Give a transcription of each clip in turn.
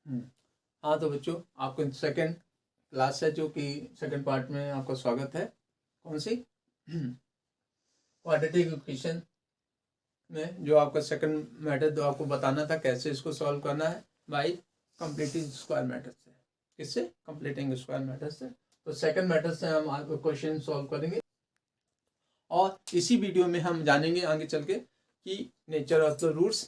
हाँ तो बच्चों, आपको सेकंड क्लास है जो कि सेकंड पार्ट में आपका स्वागत है। कौन सी? क्वाड्रेटिक इक्वेशन में जो आपका सेकंड मेथड आपको बताना था कैसे इसको सॉल्व करना है, बाय कंप्लीटिंग स्क्वायर मेथड से। किससे? कंप्लीटिंग स्क्वायर मेथड से। तो सेकंड मेथड से हम आपको क्वेश्चन सॉल्व करेंगे और इसी वीडियो में हम जानेंगे आगे चल के कि नेचर ऑफ द रूट्स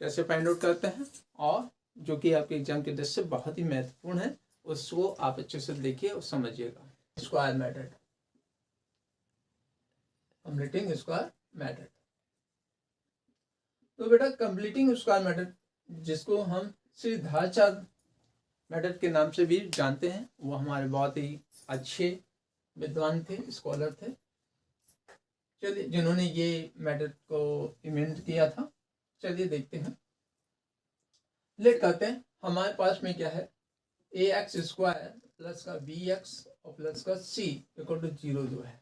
कैसे फाइंड आउट करते हैं, और जो कि आपके एग्जाम के दृष्टि से बहुत ही महत्वपूर्ण है, उसको आप अच्छे से देखिए और समझिएगा। Square method, completing square method. तो बेटा कंप्लीटिंग स्क्वायर मेथड, जिसको हम श्री धारचांद मेथड के नाम से भी जानते हैं, वो हमारे बहुत ही अच्छे विद्वान थे, स्कॉलर थे, चलिए, जिन्होंने ये मेथड को इन्वेंट किया था। चलिए देखते हैं। लेट करते हैं। हमारे पास में क्या है? ए एक्स स्क्वायर प्लस का बी एक्स और प्लस का सी इक्वल टू 0 जो है,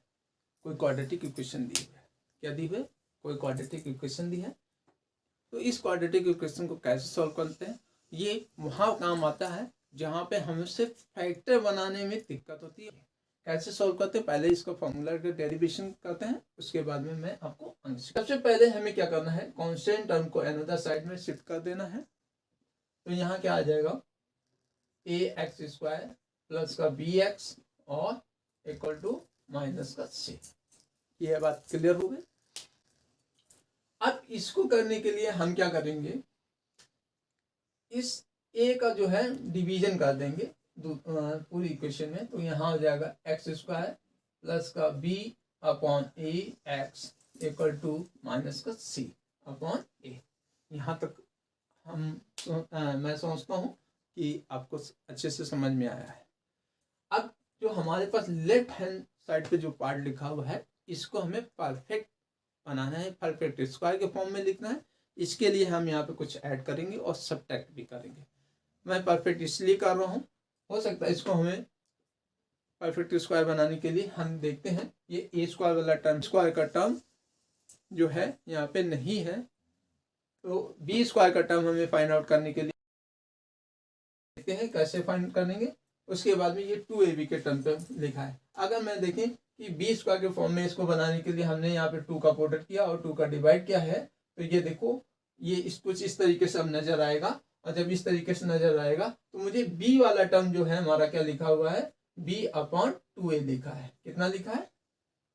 कोई क्वाड्रेटिक इक्वेशन दी है। क्या दी है? कोई क्वाड्रेटिक इक्वेशन दी है। तो इस क्वाड्रेटिक इक्वेशन को कैसे सॉल्व करते हैं? ये वहाँ काम आता है जहाँ पे हमें सिर्फ फैक्टर बनाने में दिक्कत होती है। कैसे सॉल्व करते हैं? पहले इसका फॉर्मूला का डेरिवेशन करते हैं, उसके बाद में मैं आपको सबसे पहले हमें क्या करना है? कांस्टेंट टर्म को अनदर साइड में शिफ्ट कर देना है। तो यहाँ क्या आ जाएगा? ए एक्स स्क्वायर प्लस का बी एक्स और इक्वल टू माइनस का सी। ये बात क्लियर हो गई। अब इसको करने के लिए हम क्या करेंगे? इस ए का जो है डिवीजन कर देंगे पूरी इक्वेशन में। तो यहाँ हो जाएगा एक्स स्क्वायर प्लस का b upon a x equal to minus का सी अपॉन ए। यहाँ तक मैं समझता हूँ कि आपको अच्छे से समझ में आया है। अब जो हमारे पास लेफ्ट हैंड साइड पे जो पार्ट लिखा हुआ है, इसको हमें परफेक्ट बनाना है, परफेक्ट स्क्वायर के फॉर्म में लिखना है। इसके लिए हम यहाँ पे कुछ ऐड करेंगे और सब्ट्रैक्ट भी करेंगे। मैं परफेक्ट इसलिए कर रहा हूँ, हो सकता है इसको हमें परफेक्ट स्क्वायर बनाने के लिए हम देखते हैं ये ए स्क्वायर वाला टर्म, स्क्वायर का टर्म जो है यहाँ पे नहीं है। तो बी स्क्वायर का टर्म हमें फाइंड आउट करने के लिए देखते हैं कैसे फाइंड करेंगे। उसके बाद में ये 2ab के टर्म पे लिखा है। अगर मैं देखें कि बी स्क्वायर के फॉर्म में इसको बनाने के लिए हमने यहाँ पे 2 का प्रोडक्ट किया और 2 का डिवाइड किया है, तो ये देखो ये कुछ इस तरीके से अब नजर आएगा। और जब इस तरीके से नजर आएगा तो मुझे बी वाला टर्म जो है हमारा क्या लिखा हुआ है? बी अपॉन 2a लिखा है। कितना लिखा है?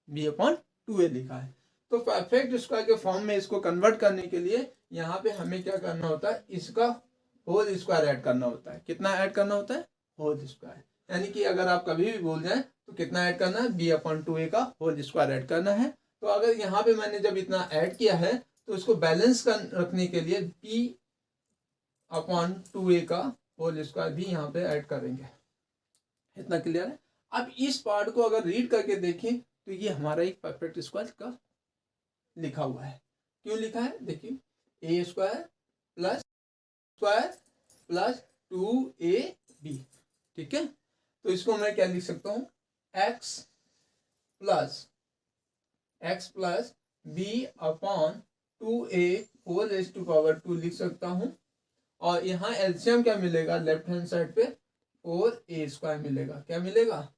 बी अपॉन 2a लिखा है। तो परफेक्ट स्क्वायर के फॉर्म में इसको कन्वर्ट करने के लिए यहाँ पे हमें क्या करना होता है? इसका होल स्क्वायर ऐड करना होता है। कितना ऐड करना होता है? Whole square. यानी कि अगर आप कभी भी भूल जाए तो कितना ऐड करना है? बी अपॉन 2a का होल स्क्वायर ऐड करना है। तो अगर यहाँ पे मैंने जब इतना ऐड किया है तो इसको बैलेंस रखने के लिए बी अपॉन 2a का होल स्क्वायर भी यहाँ पे ऐड करेंगे। इतना क्लियर है? अब इस पार्ट को अगर रीड करके देखें तो ये हमारा एक परफेक्ट स्क्वायर का लिखा हुआ है। क्यों लिखा है? देखिए, a square plus square plus 2ab। ठीक है, तो इसको मैं क्या लिख सकता हूँ? x plus b upon 2a whole raise to power 2 लिख सकता हूँ। और यहाँ एलसीएम क्या मिलेगा? लेफ्ट हैंड साइड पे 4a स्क्वायर मिलेगा। क्या मिलेगा?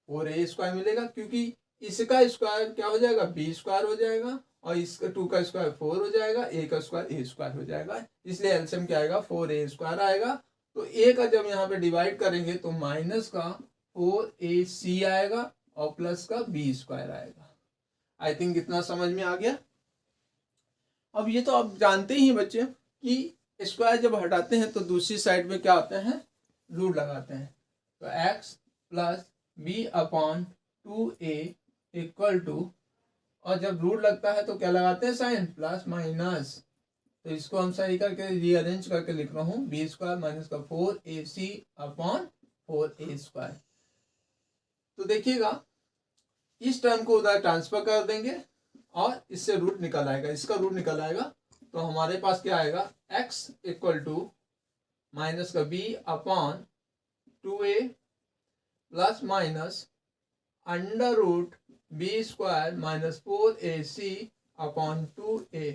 4a स्क्वायर मिलेगा, क्योंकि इसका स्क्वायर क्या हो जाएगा? b स्क्वायर हो जाएगा, और इसका 2 का स्क्वायर 4 हो जाएगा, a का स्क्वायर a स्क्वायर हो जाएगा। इसलिए एलसीएम क्या आएगा? 4a स्क्वायर आएगा। तो a का जब यहाँ पे डिवाइड करेंगे तो माइनस का 4ac आएगा और प्लस का b स्क्वायर आएगा। आई थिंक इतना समझ में आ गया। अब ये तो आप जानते ही बच्चे कि स्क्वायर जब हटाते हैं तो दूसरी साइड में क्या होता है? रूट लगाते हैं। तो x plus b upon 2a equal to, और जब रूट लगता है तो क्या लगाते हैं? Sign, plus minus. तो इसको हम सही करके रीअरेंज करके लिख रहा हूँ, बी स्क्वायर माइनस का 4ac अपॉन 4a स्क्वायर। तो देखिएगा, इस टर्म को उधर ट्रांसफर कर देंगे और इससे रूट निकल आएगा, इसका रूट निकल आएगा। तो हमारे पास क्या आएगा? x इक्वल टू माइनस का b upon 2a plus minus under root b square minus 4ac upon 2a।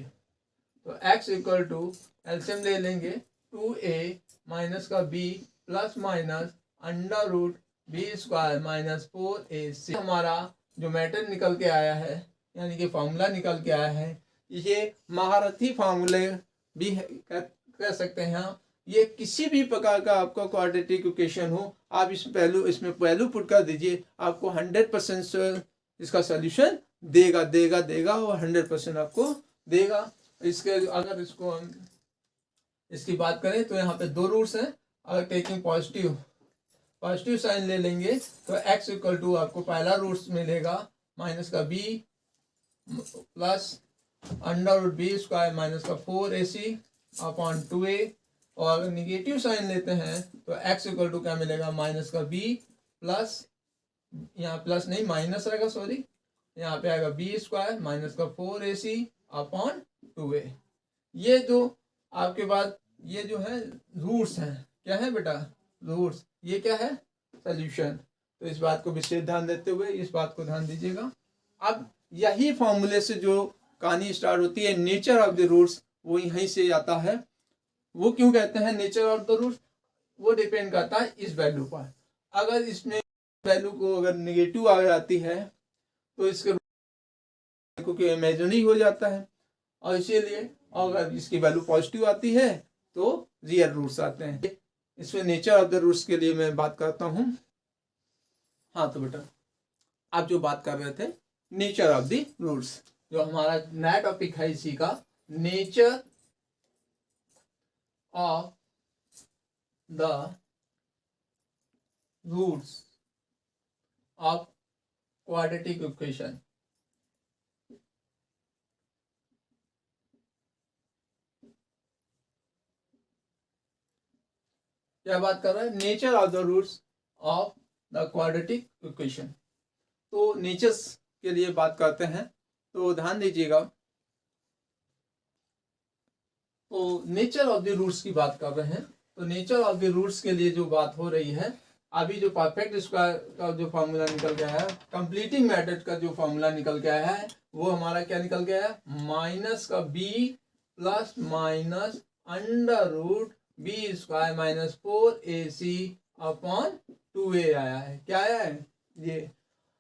तो x इक्वल टू एलसीएम ले लेंगे, 2a माइनस का b plus minus under root b square minus 4ac। हमारा जो matter निकल के आया है यानी कि फॉर्मूला निकल के आया है, ये महारथी फार्मूले भी कह सकते हैं हम। ये किसी भी प्रकार का आपका क्वाड्रेटिक इक्वेशन हो, आप इसमें वैल्यू पुट कर दीजिए, आपको 100% इसका सोल्यूशन देगा और 100% आपको देगा। इसके अगर इसको हम इसकी बात करें तो यहाँ पे दो रूट्स हैं। अगर टेकिंग पॉजिटिव साइन ले लेंगे तो x इक्वल टू आपको पहला रूट्स मिलेगा माइनस का b plus under root b square minus का 4ac अपॉन 2a। और अगर निगेटिव साइन लेते हैं तो x इक्वल टू क्या मिलेगा, माइनस का b प्लस, यहाँ प्लस नहीं माइनस रहेगा, सॉरी, यहाँ पे आएगा बी स्क्वायर माइनस का 4ac अपॉन 2a। ये जो आपके पास ये जो है रूट्स हैं, क्या है बेटा, रूट्स, ये क्या है, सॉल्यूशन। तो इस बात को विशेष ध्यान देते हुए इस बात को ध्यान दीजिएगा। अब यही फॉर्मूले से जो कहानी स्टार्ट होती है, नेचर ऑफ द रूट्स, वो यहीं से आता है। वो क्यों कहते हैं नेचर ऑफ द रूट्स, वो डिपेंड करता है इस वैल्यू पर। अगर इसमें वैल्यू को अगर निगेटिव आ जाती है तो इसके क्योंकि इमेजिनरी हो जाता है, और इसीलिए अगर इसकी वैल्यू पॉजिटिव आती है तो रियल रूट्स आते हैं। इसमें नेचर ऑफ द रूट्स के लिए मैं बात करता हूँ। हाँ तो बेटा आप जो बात कर रहे थे नेचर ऑफ द रूट्स, जो हमारा नया टॉपिक है इसी का, nature of the roots of quadratic equation. क्या बात कर रहा है, nature of the roots of the quadratic equation. तो नेचर्स के लिए बात करते हैं तो ध्यान दीजिएगा। तो नेचर ऑफ द रूट्स की बात कर रहे हैं, तो नेचर ऑफ द रूट्स के लिए जो बात हो रही है, अभी जो परफेक्ट स्क्वायर का जो फॉर्मूला निकल गया है, कंप्लीटिंग मेथड का जो फॉर्मूला निकल के आया है, वो हमारा क्या निकल गया है, माइनस का b plus minus under root b square minus 4ac upon 2a आया है। क्या आया है ये।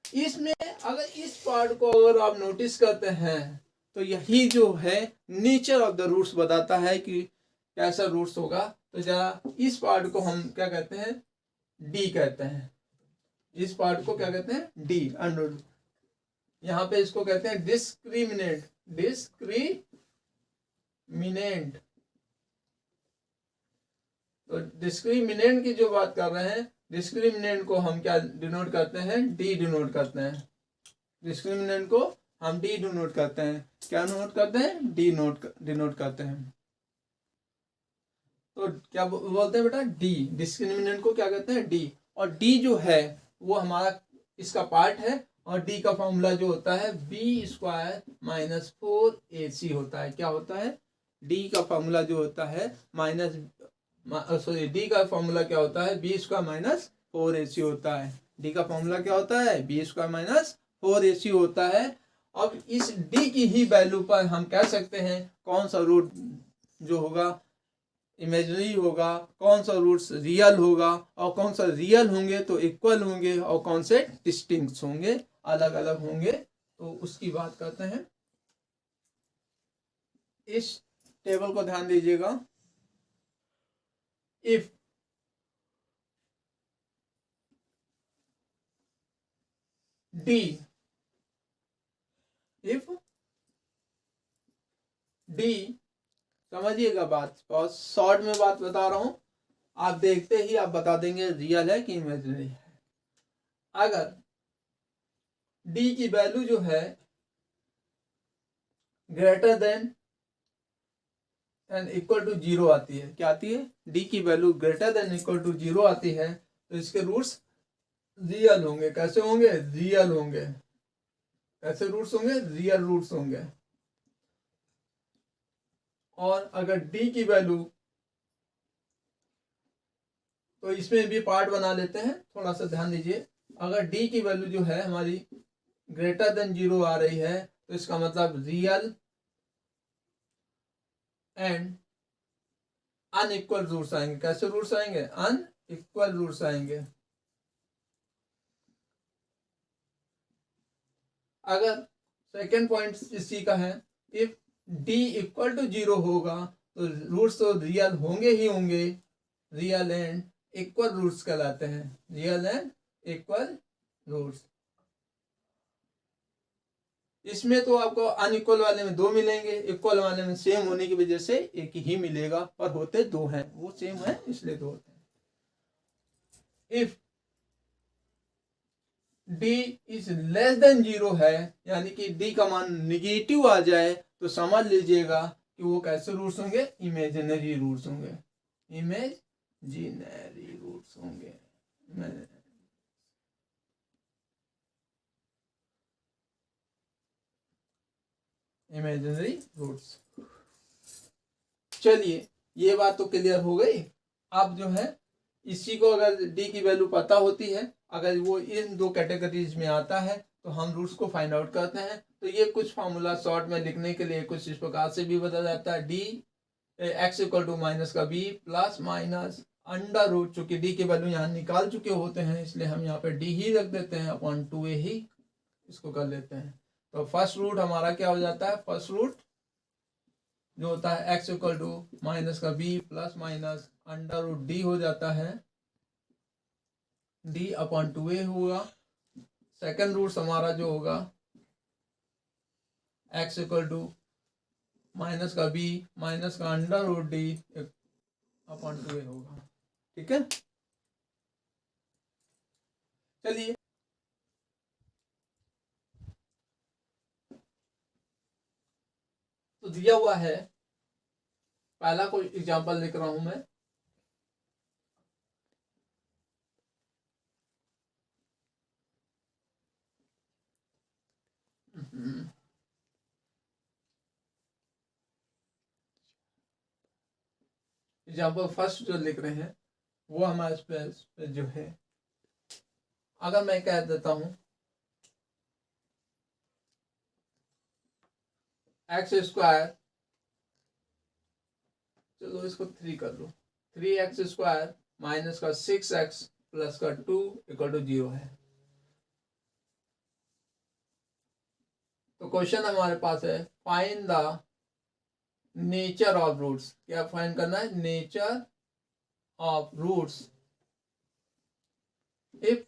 इसमें अगर इस पार्ट को अगर आप नोटिस करते हैं तो यही जो है नेचर ऑफ द रूट्स बताता है कि कैसा रूट्स होगा। तो जरा इस पार्ट को हम क्या कहते हैं, डी कहते हैं। इस पार्ट को क्या कहते हैं, डी, अंडर। यहाँ पे इसको कहते हैं डिस्क्रिमिनेंट, डिस्क्रिमिनेंट। तो डिस्क्रिमिनेंट की जो बात कर रहे हैं, डिस्क्रिमिनेंट को हम क्या डिनोट करते हैं, डी डिनोट करते हैं। डिस्क्रिमिनेंट को हम डी डिनोट करते हैं। क्या नोट करते हैं, डी डिनोट करते हैं। तो क्या बोलते हैं बेटा, डी। डिस्क्रिमिनेंट को क्या कहते हैं, डी। और डी जो है वो हमारा इसका पार्ट है, और डी का फॉर्मूला जो होता है बी स्क्वायर माइनस 4ac होता है। क्या होता है, डी का फॉर्मूला जो होता है डी का फॉर्मूला क्या होता है, बी स्क्वायर माइनस 4ac होता है। डी का फॉर्मूला क्या होता है, बी स्क्वायर माइनस 4ac होता है। अब इस डी की ही वैल्यू पर हम कह सकते हैं कौन सा रूट जो होगा इमेजिनरी होगा, कौन सा रूट्स रियल होगा, और कौन सा रियल होंगे तो इक्वल होंगे, और कौन से डिस्टिंक्ट होंगे, अलग अलग होंगे। तो उसकी बात करते हैं। इस टेबल को ध्यान दीजिएगा। इफ डी, इफ डी, समझिएगा बात, बहुत शॉर्ट में बात बता रहा हूं, आप देखते ही आप बता देंगे रियल है कि इमेजिनरी है। अगर डी की वैल्यू जो है greater than and equal to 0 आती है, क्या आती है, डी की value greater than equal to 0 आती है, तो इसके रूट्स रियल होंगे। कैसे होंगे, रियल होंगे। कैसे रूट्स होंगे, रियल रूट्स होंगे। और अगर डी की वैल्यू, तो इसमें भी पार्ट बना लेते हैं, थोड़ा सा ध्यान दीजिए। अगर डी की वैल्यू जो है हमारी ग्रेटर देन 0 आ रही है, तो इसका मतलब रियल एंड अनइक्वल रूट्स आएंगे। कैसे रूट्स आएंगे? अनइक्वल रूट्स आएंगे। अगर सेकेंड पॉइंट इसी का है, इफ d इक्वल टू 0 होगा तो रूट्स तो रियल होंगे ही होंगे, रियल एंड इक्वल रूट्स कहलाते हैं, रियल एंड इक्वल रूट्स। इसमें तो आपको अनइक्वल वाले में 2 मिलेंगे, इक्वल वाले में सेम होने की वजह से एक ही मिलेगा, पर होते 2 हैं, वो सेम है इसलिए 2 होते हैं। If d is less than 0 है, यानी कि d का मान निगेटिव आ जाए, तो समझ लीजिएगा कि वो कैसे रूट्स होंगे? इमेजिनरी रूट्स होंगे, इमेजिनरी रूट्स होंगे, इमेजिनरी रूट्स। चलिए ये बात तो क्लियर हो गई। अब जो है इसी को अगर d की वैल्यू पता होती है, अगर वो इन 2 कैटेगरीज में आता है, तो हम रूट्स को फाइंड आउट करते हैं। तो ये कुछ फार्मूला शॉर्ट में लिखने के लिए कुछ इस प्रकार से भी बदल जाता है, d x equal to minus का b plus minus under root, चूंकि d की वैल्यू यहाँ निकाल चुके होते हैं इसलिए हम यहाँ पे d ही रख देते हैं, अपॉन 2a ही इसको कर लेते हैं। तो फर्स्ट रूट हमारा क्या हो जाता है? फर्स्ट रूट जो होता है x इक्वल टू माइनस का b plus minus under root d हो जाता है, d अपॉन 2a होगा। सेकेंड रूट हमारा जो होगा x इक्वल टू माइनस का b माइनस का under root d upon 2a होगा। ठीक है, चलिए तो दिया हुआ है, पहला कोई एग्जांपल लिख रहा हूं मैं। एग्जांपल फर्स्ट जो लिख रहे हैं वो हमारे पास जो है, अगर मैं कह देता हूं एक्स स्क्वायर, चलो इसको 3 कर लो, 3x स्क्वायर माइनस का 6x प्लस का 2 इक्वल टू 0 है। तो क्वेश्चन हमारे पास है, find the nature of roots. क्या फाइंड करना है? Nature of roots if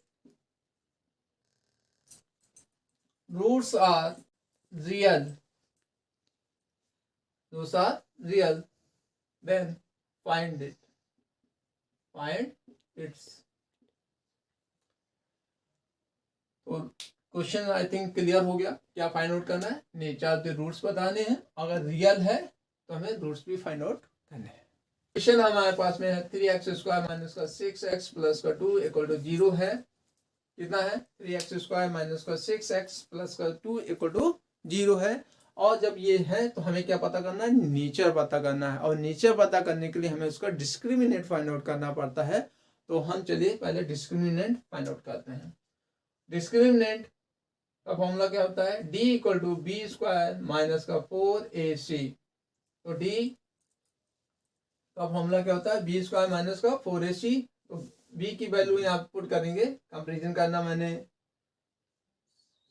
roots are real, roots are real, then find it, find its। तो क्वेश्चन आई थिंक क्लियर हो गया। क्या फाइंड आउट करना है? नेचर के रूट्स बताने हैं, अगर रियल है तो हमें रूट्स भी फाइंड आउट करने हैं। क्वेश्चन हमारे पास में है 3x स्क्वायर माइनस का 6x प्लस का 2 इक्वल टू 0 है। कितना है? 3x स्क्वायर माइनस का 6x प्लस का 2 इक्वल टू 0 है। और जब ये है तो हमें क्या पता करना है? नेचर पता करना है, और नेचर पता करने के लिए हमें उसका डिस्क्रिमिनेंट फाइंड आउट करना पड़ता है। तो हम चलिए पहले डिस्क्रिमिनेंट फाइंड आउट करते हैं। डिस्क्रिमिनेंट का फॉर्मूला क्या होता है? d equal to b square minus का 4ac। तो d का फॉर्मूला क्या होता है? बी स्क्वायर माइनस का 4ac। तो b की वैल्यू यहाँ पुट करेंगे, कंपेरिजन करना मैंने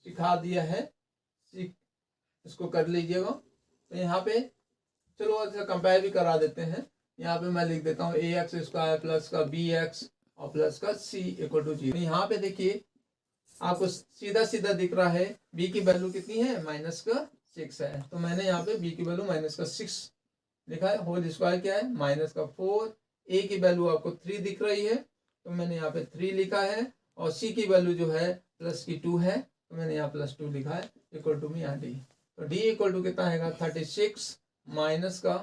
सिखा दिया है, इसको कर लीजिएगा। तो यहाँ पे चलो अच्छा कंपेयर भी करा देते हैं। यहाँ पे मैं लिख देता हूँ ax स्क्वायर प्लस का bx और प्लस का c इक्वल टू 0। यहाँ पे देखिए आपको सीधा सीधा दिख रहा है b की वैल्यू कितनी है? माइनस का 6 है। तो मैंने यहाँ पे b की वैल्यू माइनस का 6 लिखा है। होल स्क्वायर क्या है? माइनस का 4। a की वैल्यू आपको 3 दिख रही है तो मैंने यहाँ पे 3 लिखा है, और c की वैल्यू जो है प्लस की 2 है तो मैंने यहाँ प्लस 2 लिखा है, इक्वल टू में यहाँ d। तो d इक्वल टू कितना है? 36 माइनस का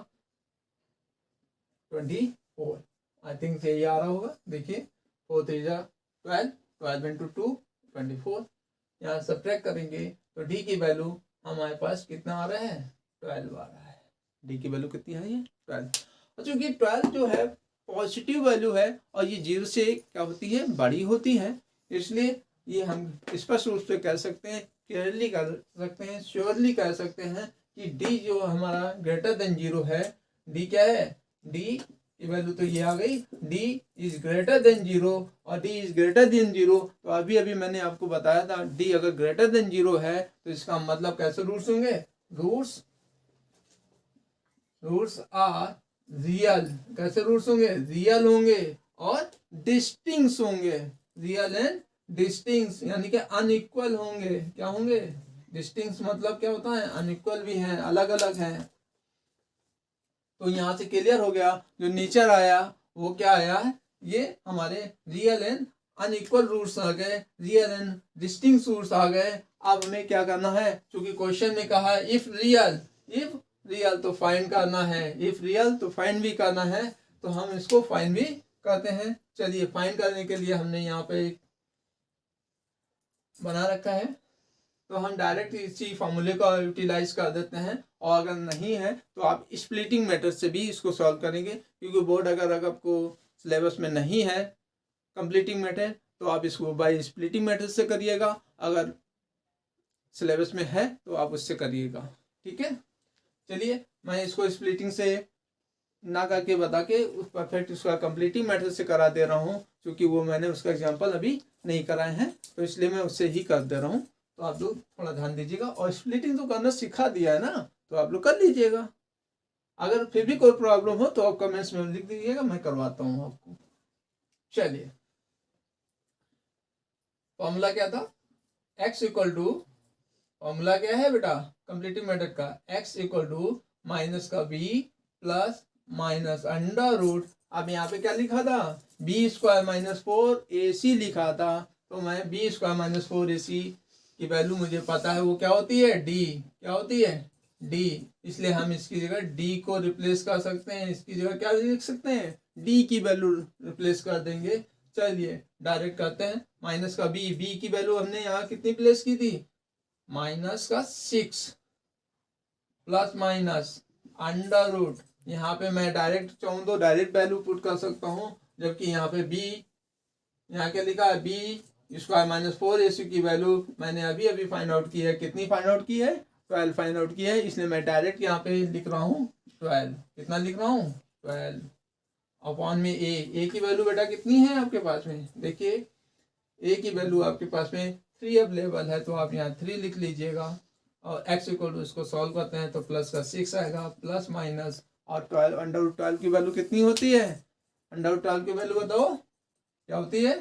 24। आई थिंक यही आ रहा होगा। देखिए 4 3 12, 12 इंटू 2 24। यहाँ सब्ट्रैक्ट करेंगे तो d की वैल्यू हमारे पास कितना आ रहा है? 12 आ रहा है। d की वैल्यू कितनी है? ये 12। और चूंकि 12 जो है पॉजिटिव वैल्यू है और ये 0 से क्या होती है? बड़ी होती है, इसलिए ये हम स्पष्ट रूप से कह सकते हैं, क्लियरली कर सकते हैं, श्योरली कह सकते हैं कि d जो हमारा ग्रेटर देन 0 है। d क्या है? d ये वैल्यू तो ये आ गई, d इज ग्रेटर देन 0 और d इज ग्रेटर देन 0। तो अभी अभी मैंने आपको बताया था d अगर ग्रेटर देन 0 है तो इसका मतलब कैसे रूट्स होंगे, रूट्स आर रियल। कैसे रूट्स होंगे, रियल होंगे और डिस्टिंक्ट होंगे, रियल एंड डिस्टिंक्ट, यानी कि अनइक्वल होंगे। क्या होंगे, डिस्टिंक्ट मतलब क्या होता है, अनइक्वल भी हैं, अलग अलग हैं। तो यहाँ से क्लियर हो गया, जो नेचर आया वो क्या आया है, ये हमारे रियल एंड अनइक्वल रूट्स आ गए, रियल एंड डिस्टिंक्ट रूट्स आ गए। अब हमें क्या करना है, क्योंकि क्वेश्चन में कहा है इफ रियल तो फाइंड करना है, इफ रियल तो फाइंड भी करना है, तो हम इसको फाइंड भी करते हैं। चलिए फाइंड करने के लिए हमने यहाँ पे एक बना रखा है, तो हम डायरेक्ट इसी फॉर्मूले को यूटिलाइज कर देते हैं। और अगर नहीं है तो आप स्प्लिटिंग मेथड से भी इसको सॉल्व करेंगे, क्योंकि बोर्ड अगर आपको सिलेबस में नहीं है कंप्लीटिंग मेथड तो आप इसको बाय स्प्लिटिंग मेथड से करिएगा, अगर सिलेबस में है तो आप उससे करिएगा। ठीक है, चलिए मैं इसको स्प्लिटिंग से ना करके बता के उस परफेक्ट उसका कंप्लीटिंग मेथड से करा दे रहा हूँ, क्योंकि वो मैंने उसका एग्जांपल अभी नहीं कराए हैं, तो इसलिए मैं उससे ही कर दे रहा हूँ। तो आप लोग थोड़ा ध्यान दीजिएगा, और स्प्लिटिंग तो करना सिखा दिया है ना, तो आप लोग कर लीजिएगा। अगर फिर भी कोई प्रॉब्लम हो तो आप कमेंट्स में लिख दीजिएगा, मैं करवाता हूँ आपको। चलिए फॉर्मूला क्या था, x इक्वल टू, फॉर्मूला क्या है बेटा कंप्लीटिंग मेथड का, x इक्वल टू माइनस का b plus minus under root. अब यहाँ पे क्या लिखा था, बी स्क्वायर माइनस 4ac लिखा था, तो मैं बी स्क्वायर माइनस 4ac की वैल्यू मुझे पता है वो क्या होती है, डी। क्या होती है, डी। इसलिए हम इसकी जगह डी को रिप्लेस कर सकते हैं, इसकी जगह क्या लिख सकते हैं, डी की वैल्यू रिप्लेस कर देंगे। चलिए डायरेक्ट करते हैं, माइनस का बी की वैल्यू हमने यहाँ कितनी प्लेस की थी, माइनस का 6 प्लस माइनस अंडर रूट। यहाँ पे मैं डायरेक्ट चाहूँ तो डायरेक्ट वैल्यू पुट कर सकता हूँ, जबकि यहाँ पे बी, यहाँ क्या लिखा है, बी स्क्वायर माइनस 4ac की वैल्यू मैंने अभी अभी फाइंड आउट की है, कितनी फाइंड आउट की है, 12 फाइंड आउट की है, इसलिए मैं डायरेक्ट यहाँ पे लिख रहा हूँ 12। कितना लिख रहा हूँ, 12 अपॉन में ए की वैल्यू बेटा कितनी है आपके पास में, देखिए ए की वैल्यू आपके पास में 3 अवेलेबल है, तो आप यहाँ 3 लिख लीजिएगा। और x इक्वल टू इसको सॉल्व करते हैं तो प्लस का 6 आएगा, प्लस माइनस और 12 अंडर रूट 12 की वैल्यू कितनी होती है, अंडर रूट 12 की वैल्यू बताओ क्या होती है,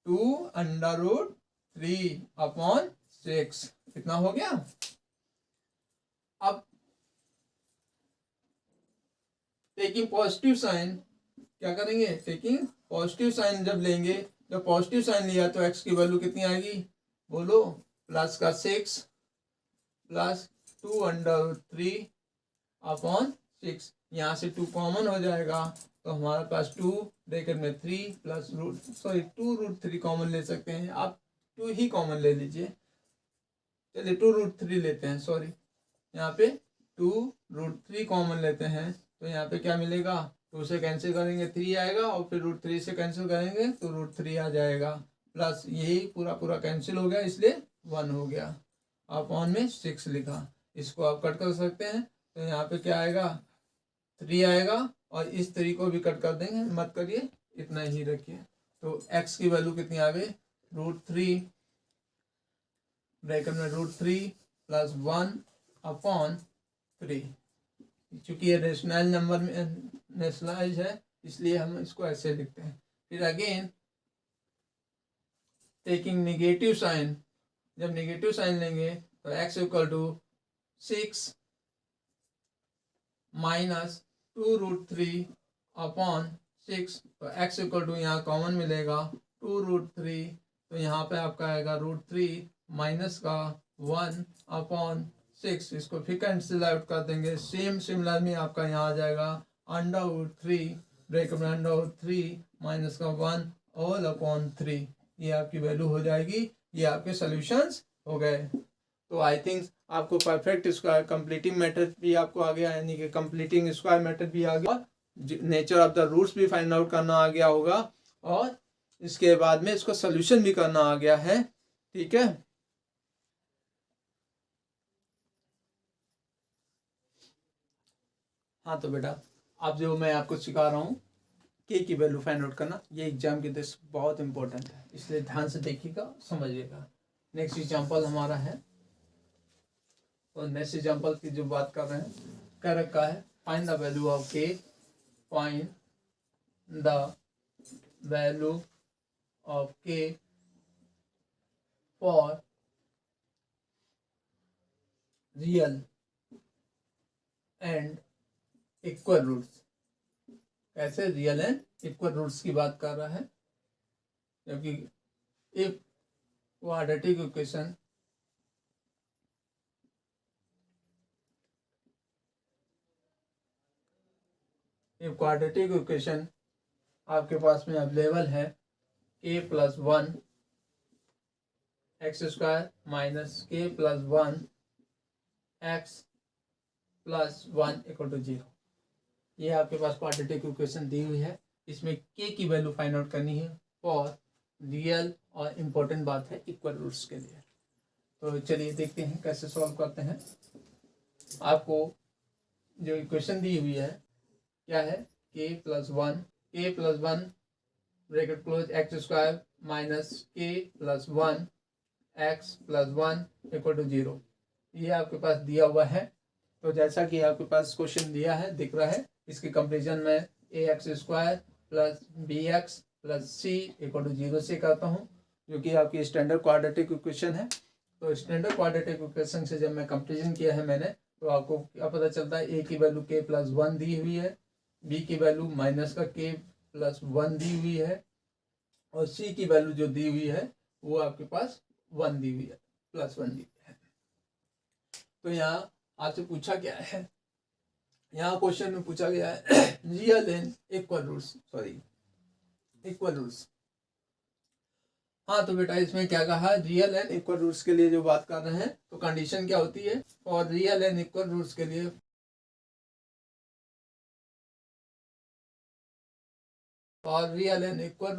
2 अंडर रूट 3 अपॉन 6। कितना हो गया। अब टेकिंग पॉजिटिव साइन क्या करेंगे, टेकिंग पॉजिटिव साइन जब लेंगे, जब पॉजिटिव साइन लिया तो x की वैल्यू कितनी आएगी, बोलो, प्लस का 6 प्लस 2 अंडर 3 अपॉन 6। यहाँ से 2 कॉमन हो जाएगा, तो हमारे पास 2 ब्रैकेट में 3 plus root, sorry 2 root 3 common ले सकते हैं आप, 2 ही कॉमन ले लीजिए। चलिए 2 रूट 3 लेते हैं, सॉरी यहाँ पे 2 रूट 3 कॉमन लेते हैं, तो यहाँ पे क्या मिलेगा, 2 से कैंसिल करेंगे 3 आएगा, और फिर रूट 3 से कैंसिल करेंगे तो रूट 3 आ जाएगा, प्लस यही पूरा पूरा कैंसिल हो गया इसलिए 1 हो गया, अपॉन में 6 लिखा। इसको आप कट कर सकते हैं, तो यहाँ पे क्या आएगा, 3 आएगा, और इस 3 को भी कट कर देंगे, मत करिए इतना ही रखिए। तो x की वैल्यू कितनी आ गई, √3 ब्रैकेट में √3 प्लस 1 अपॉन 3। चूंकि ये रेशनल नंबर में नेशनलाइज है इसलिए हम इसको ऐसे लिखते हैं। फिर अगेन टेकिंग नेगेटिव साइन, जब नेगेटिव साइन लेंगे तो x equal to 6 minus 2 root 3 upon 6, तो x इक्वल टू यहाँ कॉमन मिलेगा 2 रूट 3, तो यहाँ पे आपका आएगा √3 माइनस का 1 अपॉन 6। इसको फिर कैंसिल आउट कर देंगे, सेम सिमिलर में आपका यहाँ आ जाएगा अंडर रूट 3 ब्रैकेट में अंडर रूट 3 माइनस का 1 ऑल अपॉन 3। ये आपकी वैल्यू हो जाएगी, ये आपके सॉल्यूशंस हो गए। तो आई थिंक आपको परफेक्ट स्क्वायर कंप्लीटिंग मेथड भी आपको आ गया, यानी कि कंप्लीटिंग स्क्वायर मेथड भी आ गया, नेचर ऑफ द रूट्स भी फाइंड आउट करना आ गया होगा, और इसके बाद में इसका सॉल्यूशन भी करना आ गया है। ठीक है, हाँ तो बेटा अब जो मैं आपको सिखा रहा हूँ के की वैल्यू फाइंड आउट करना, ये एग्जाम की दृष्टि बहुत इंपॉर्टेंट है, इसलिए ध्यान से देखिएगा, समझिएगा। नेक्स्ट एग्जाम्पल हमारा है, और नेक्स्ट एग्जाम्पल की जो बात कर रहे हैं, क्या रखा है, find the value of k, find the value of k for real and equal roots. कैसे रियल एंड इक्वल रूट्स की बात कर रहा है, क्योंकि इफ क्वाड्रेटिक इक्वेशन आपके पास में अवेलेबल है k plus 1 x square minus k plus 1 x plus 1 equal to 0, ये आपके पास क्वाड्रेटिक इक्वेशन दी हुई है। इसमें k की वैल्यू फाइंड आउट करनी है फॉर रियल और इम्पोर्टेंट बात है इक्वल रूट्स के लिए। तो चलिए देखते हैं कैसे सॉल्व करते हैं। आपको जो इक्वेशन दी हुई है क्या है, k plus 1 bracket close x square minus k plus 1 x plus 1 equal to 0, ये आपके पास दिया हुआ है। तो जैसा कि आपके पास क्वेश्चन दिया है दिख रहा है, इसके कंपेरिजन में a x square plus b x plus c equal to 0 से करता हूँ, जो कि आपकी स्टैंडर्ड क्वाड्रेटिक इक्वेशन है। तो स्टैंडर्ड क्वाड्रेटिक इक्वेशन से जब मैं कंपेरिजन किया है मैंने, तो आपको क्या पता चलता है, ए की वैल्यू k प्लस 1 दी हुई है, बी की वैल्यू माइनस का k प्लस 1 दी हुई है, और सी की वैल्यू जो दी हुई है वो आपके पास 1 दी हुई है, प्लस 1 दी हुई है। तो यहाँ आपसे पूछा क्या है, यहाँ क्वेश्चन में पूछा गया है रियल एंड इक्वल रूट्स। हाँ तो बेटा इसमें क्या कहा, रियल एंड इक्वल रूट्स के लिए जो बात कर रहे हैं, तो कंडीशन क्या होती है, और रियल एंड इक्वल रूट्स के लिए रियल एंड इक्वल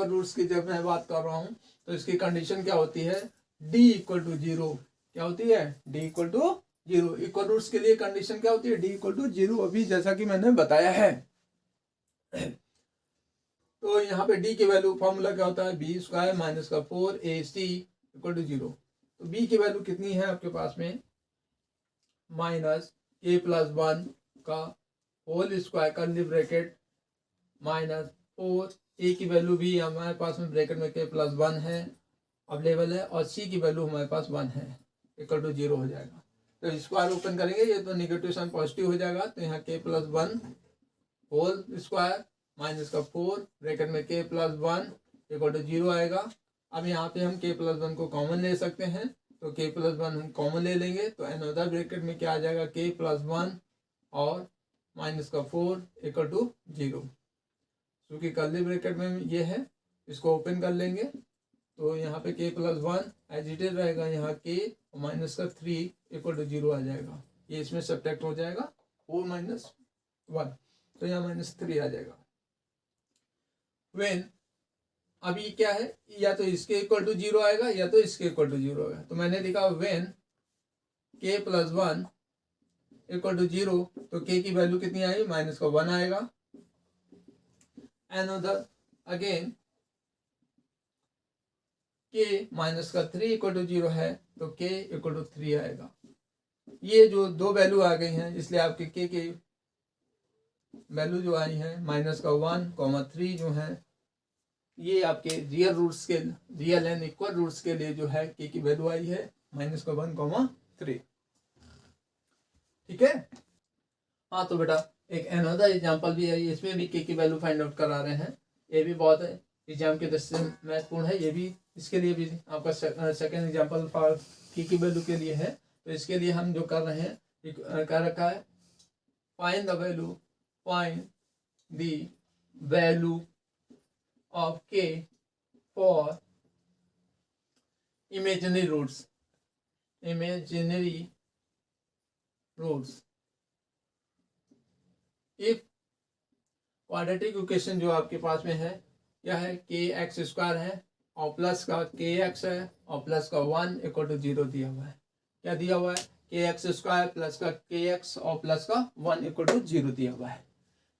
रूट्स की जब मैं बात कर रहा हूँ, तो इसकी कंडीशन क्या होती है, d इक्वल टू 0। क्या होती है, d equal to 0। Equal roots के लिए कंडीशन क्या होती है, d इक्वल टू 0, अभी जैसा कि मैंने बताया है। तो यहाँ पे d की वैल्यू फॉर्मूला क्या होता है, बी स्क्वायर माइनस का 4ac इक्वल टू 0। तो b की वैल्यू कितनी है आपके पास में, माइनस k प्लस 1 का होल स्क्वायर करली ब्रैकेट माइनस 4, a की वैल्यू भी हमारे पास में ब्रैकेट में k प्लस 1 है अवेलेबल है, और c की वैल्यू हमारे पास 1 है, इक्वल टू 0 हो जाएगा। तो स्क्वायर ओपन करेंगे, ये तो निगेटिव साइन पॉजिटिव हो जाएगा, तो यहाँ k plus 1 whole square minus का 4 ब्रैकेट में k प्लस 1 इक्वल टू 0 आएगा। अब यहाँ पे हम k प्लस 1 को कॉमन ले सकते हैं, तो k प्लस 1 हम कॉमन ले लेंगे, तो अनदर ब्रैकेट में क्या आ जाएगा, k प्लस 1 और माइनस का 4 इक्वल टू 0, क्योंकि कर्ली ब्रैकेट में ये है, इसको ओपन कर लेंगे, तो यहाँ पे k plus 1 as it is रहेगा, यहाँ k माइनस का 3 इक्वल टू 0 आ जाएगा, ये इसमें सब्ट्रैक्ट हो जाएगा 4 माइनस 1, तो यहाँ माइनस 3 आ जाएगा। वेन अब ये क्या है, या तो इसके इक्वल टू 0 आएगा या तो इसके इक्वल टू 0 आएगा, तो मैंने लिखा when k plus 1 equal to 0, तो k की वैल्यू कितनी आएगी, माइनस का 1 आएगा। अनदर अगेन k माइनस का 3 इक्वल टू 0 है, तो k इक्वल टू 3 आएगा। ये जो दो वैल्यू आ गई हैं, इसलिए आपके k की वैल्यू जो आई है माइनस का 1,3 जो है, ये आपके रियल एंड इक्वल रूट्स के लिए जो है k की वैल्यू आई है माइनस का 1,3। ठीक है। हाँ तो बेटा एक अनदर एग्जांपल भी है, इसमें भी k की वैल्यू फाइंड आउट करा रहे हैं, ये भी बहुत एग्जाम के दृष्टि से महत्वपूर्ण है, ये भी इसके लिए भी आपका सेकंड एग्जांपल फॉर k की वैल्यू के लिए है। तो इसके लिए हम जो कर रहे हैं, क्या रखा है, find the value of k for imaginary roots. If quadratic equation जो आपके पास में है क्या है, k एक्स स्क्वायर है और प्लस का k एक्स है और प्लस का 1 इक्वल टू 0 दिया हुआ है। क्या दिया हुआ है, के एक्स स्क्वायर प्लस का के एक्स और प्लस का 1 इक्वल टू 0 दिया हुआ है।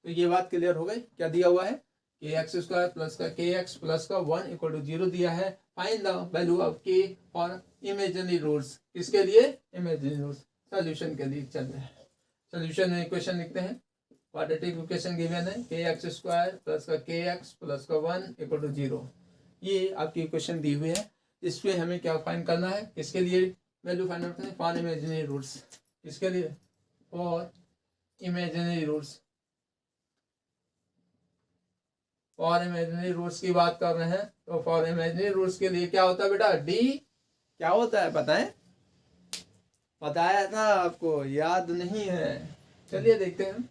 तो ये बात क्लियर हो गई। क्या दिया हुआ है? के एक्स स्क्वायर प्लस का के एक्स प्लस का 1 इक्वल टू 0 दिया है। Find the value of k for imaginary roots. किसके लिए? Imaginary roots. सोल्यूशन के लिए चल रहे हैं। सोल्यूशन में इक्वेशन लिखते हैं। क्वाड्रेटिक इक्वेशन गिवन है के एक्स स्क्वायर प्लस का के एक्स प्लस का 1 इक्वल टू 0। ये आपकी इक्वेशन दी हुई है। इसमें हमें क्या फाइंड करना है? किसके लिए वैल्यू फाइंड आउट करना है? For imaginary roots. किसके लिए? For imaginary roots. For imaginary roots की बात कर रहे हैं तो फॉर इमेजिनरी रूट्स के लिए क्या होता है बेटा? डी क्या होता है बताएं? बताया था आपको, याद नहीं है? चलिए देखते हैं।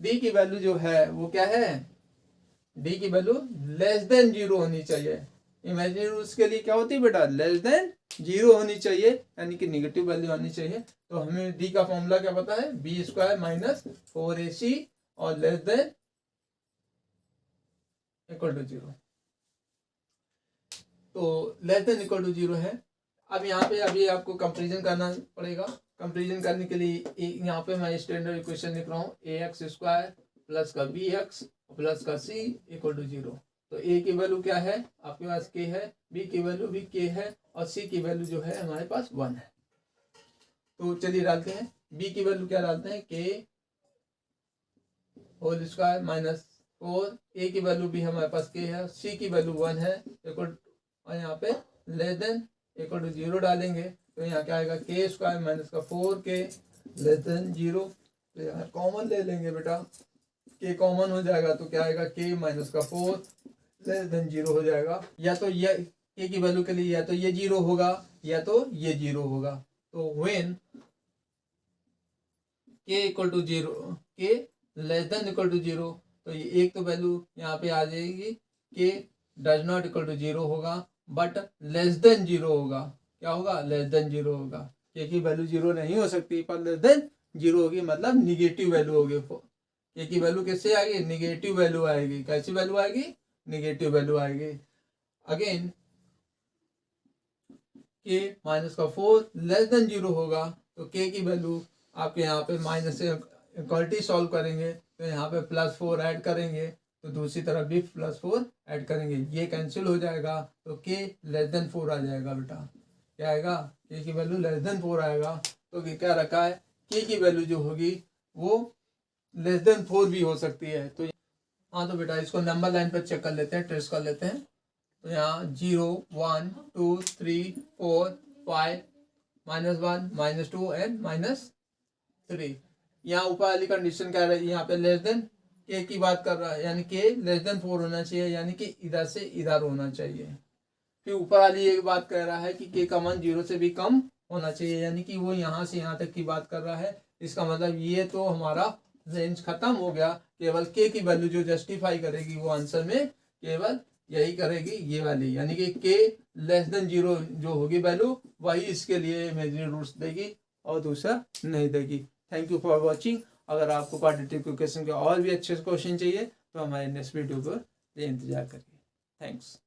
डी की वैल्यू जो है वो क्या है? डी की वैल्यू लेस देन 0 होनी चाहिए। इमेजिनरी रूट्स के लिए क्या होती है बेटा? लेस देन 0 होनी चाहिए, यानी कि निगेटिव वैल्यू आनी चाहिए। तो हमें डी का फॉर्मूला क्या पता है? बी स्क्वायर माइनस 4ac और लेस देन इक्वल टू 0। तो लेस देन इक्वल टू 0 है। अब यहाँ पे अभी आपको कंपेरिजन करना पड़ेगा। कंपेरिजन करने के लिए यहाँ पे मैं स्टैंडर्ड इक्वेशन लिख रहा हूँ ए एक्स स्क्वायर प्लस का बी एक्स प्लस का सी इक्वल टू 0। तो ए की वैल्यू क्या है? आपके पास के है, बी की वैल्यू भी के है और सी की वैल्यू जो है हमारे पास 1 है। तो चलिए डालते हैं। बी की वैल्यू क्या डालते हैं? के होल स्क्वायर माइनस 4। ए की वैल्यू भी हमारे पास के है, सी की वैल्यू 1 है इक्वल, और यहाँ पे लेस देन इक्वल टू 0 डालेंगे। तो यहाँ क्या आएगा? के स्क्वायर माइनस का 4k लेस देन 0। तो यहाँ कॉमन ले लेंगे बेटा, के कॉमन हो जाएगा तो क्या आएगा? के माइनस का 4 लेस देन 0 हो जाएगा। या तो ये के की वैल्यू के लिए या तो ये 0 होगा या तो ये 0 होगा। तो व्हेन के इक्वल टू 0, के लेस देन इक्वल टू 0, तो ये एक तो वैल्यू यहाँ पे आ जाएगी, के डज नॉट इक्वल टू 0 होगा बट लेस देन 0 होगा। क्या होगा? लेस देन 0 होगा। के की वैल्यू 0 नहीं हो सकती पर लेस देन 0 होगी, मतलब निगेटिव वैल्यू होगी। के की वैल्यू किससे आएगी? निगेटिव वैल्यू आएगी। कैसी वैल्यू आएगी? निगेटिव वैल्यू आएगी। अगेन के माइनस का 4 लेस देन 0 होगा तो के की वैल्यू आपके यहाँ पे माइनस से इक्वलिटी सॉल्व करेंगे तो यहाँ पे +4 ऐड करेंगे तो दूसरी तरफ भी +4 ऐड करेंगे, ये कैंसिल हो जाएगा तो के लेस देन 4 आ जाएगा बेटा। क्या आएगा? के की वैल्यू लेस देन 4 आएगा। तो क्या रखा है? के की वैल्यू जो होगी वो लेस देन 4 भी हो सकती है। तो हाँ, तो बेटा इसको नंबर लाइन पर चेक कर लेते हैं, ट्रेस कर लेते हैं। तो यहाँ 0 1 2 3 4 5 -1 -2 एंड -3। यहाँ ऊपर वाली कंडीशन क्या है? यहाँ पे लेस देन के की बात कर रहा है, यानी के लेस देन 4 होना चाहिए, यानी कि इधर से इधर होना चाहिए। फिर ऊपर वाली ये बात कर रहा है कि के का मान 0 से भी कम होना चाहिए, यानी कि वो यहाँ से यहाँ तक की बात कर रहा है। इसका मतलब ये तो हमारा रेंज खत्म हो गया। केवल के की वैल्यू जो जस्टिफाई करेगी वो आंसर में केवल यही करेगी, ये वाली, यानी कि के लेस देन 0 जो होगी वैल्यू वही इसके लिए इमेजिनरी रूट्स देगी और दूसरा नहीं देगी। Thank you for watching. अगर आपको क्वाड्रेटिक इक्वेशन के और भी अच्छे क्वेश्चन चाहिए तो हमारे नेक्स्ट वीडियो पर इंतजार करिए। थैंक्स।